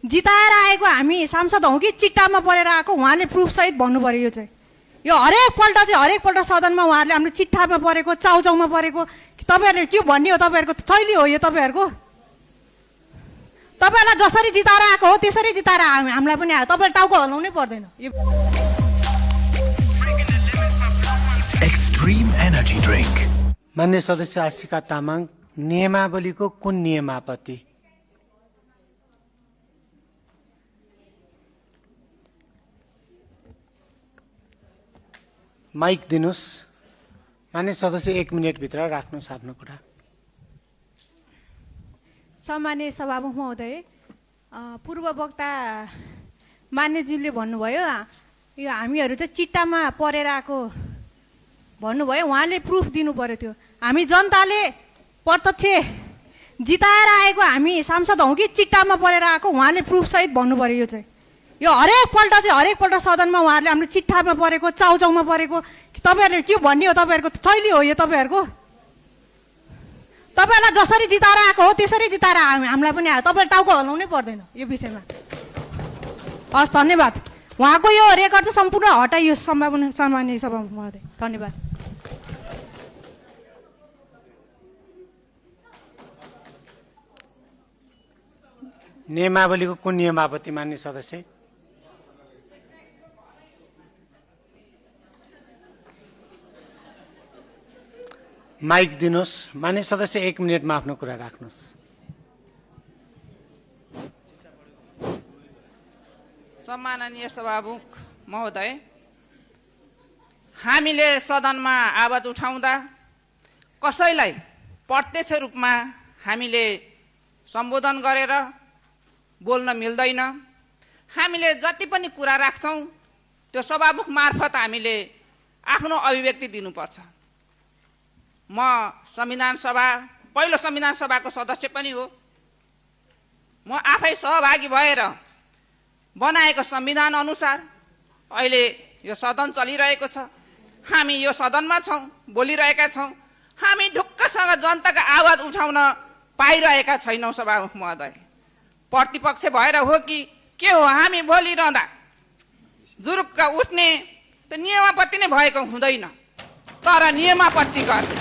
जिताएर आएको हामी सांसद हौँ कि चिट्टामा परेर आएको उहाँले प्रुफ सहित भन्नु पर्यो। यो चाहिँ यो हरेकपल्ट सदनमा उहाँहरूले हामीले चिट्ठामा परेको चाउचाउमा परेको तपाईँहरूले के भन्ने हो? तपाईँहरूको शैली हो यो तपाईँहरूको? तपाईँहरूलाई जसरी जिताएर आएको हो त्यसरी जिताएर हामीलाई पनि आयो। तपाईँले टाउको हल्लाउनै पर्दैन। यो एक्सट्रिम एनर्जी ड्रिंक। मान्य सदस्य आशिका तामाङ, नियमावलीको कुन नियमापत्ति? माइक दिनुस्। मान्य सदस्य 1 मिनेटभित्र राख्नुहोस् आफ्नो कुरा। सम्माननीय सभामुख महोदय, पूर्व वक्ता मान्यज्यूले भन्नुभयो यो हामीहरू चाहिँ चिट्टामा परेर आएको भन्नुभयो। उहाँले प्रुफ दिनु पर्यो। त्यो हामी जनताले प्रत्यक्ष जिताएर आएको हामी सांसद हौँ कि चिट्टामा परेर आएको उहाँले प्रुफ सहित भन्नु पर्यो। यो चाहिँ यो हरेकपल्ट सदनमा उहाँहरूले हामीले चिट्ठामा परेको चाउचाउमा परेको तपाईँहरूले के भन्ने हो? तपाईँहरूको शैली हो यो तपाईँहरूको? तपाईँहरूलाई जसरी जिताएर आएको हो त्यसरी जिताएर हामीलाई पनि आयो। तपाईँले टाउको हल्लाउनै पर्दैन यो विषयमा। हस्, धन्यवाद। उहाँको यो रेकर्ड चाहिँ सम्पूर्ण हटाइयो सम्माननीय सभामुख महोदय। धन्यवाद। नियमावलीको कुन नियमावती मान्य सदस्य? माइक दिनुहोस्। मान्य सदस्य 1 मिनेटमा आफ्नो कुरा राख्नुहोस्। सम्माननीय सभामुख महोदय, हामीले सदनमा आवाज उठाउँदा कसैलाई प्रत्यक्ष रूपमा हामीले सम्बोधन गरेर बोल्न मिल्दैन। हामीले जति पनि कुरा राख्छौँ त्यो सभामुख मार्फत हामीले आफ्नो अभिव्यक्ति दिनुपर्छ। म पहिलो संविधान सभाको सदस्य पनि हो। म आफै सहभागी भएर बनाएको संविधान अनुसार अहिले यो सदन चलिरहेको छ। हामी यो सदनमा छौँ, बोलिरहेका छौँ। हामी ढुक्कसँग जनताको आवाज उठाउन पाइरहेका छैनौँ सभामुख महोदय। प्रतिपक्ष भएर हो कि के हो? हामी बोलिरहँदा जुरुक्क उठ्ने त नियमापत्ति नै भएको हुँदैन, तर नियमापत्ति गर्ने।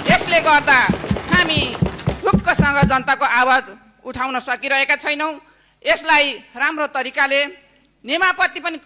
यसले गर्दा हामी ढुक्कसँग जनताको आवाज उठाउन सकिरहेका छैनौँ। यसलाई राम्रो तरिकाले नियमापत्ति पनि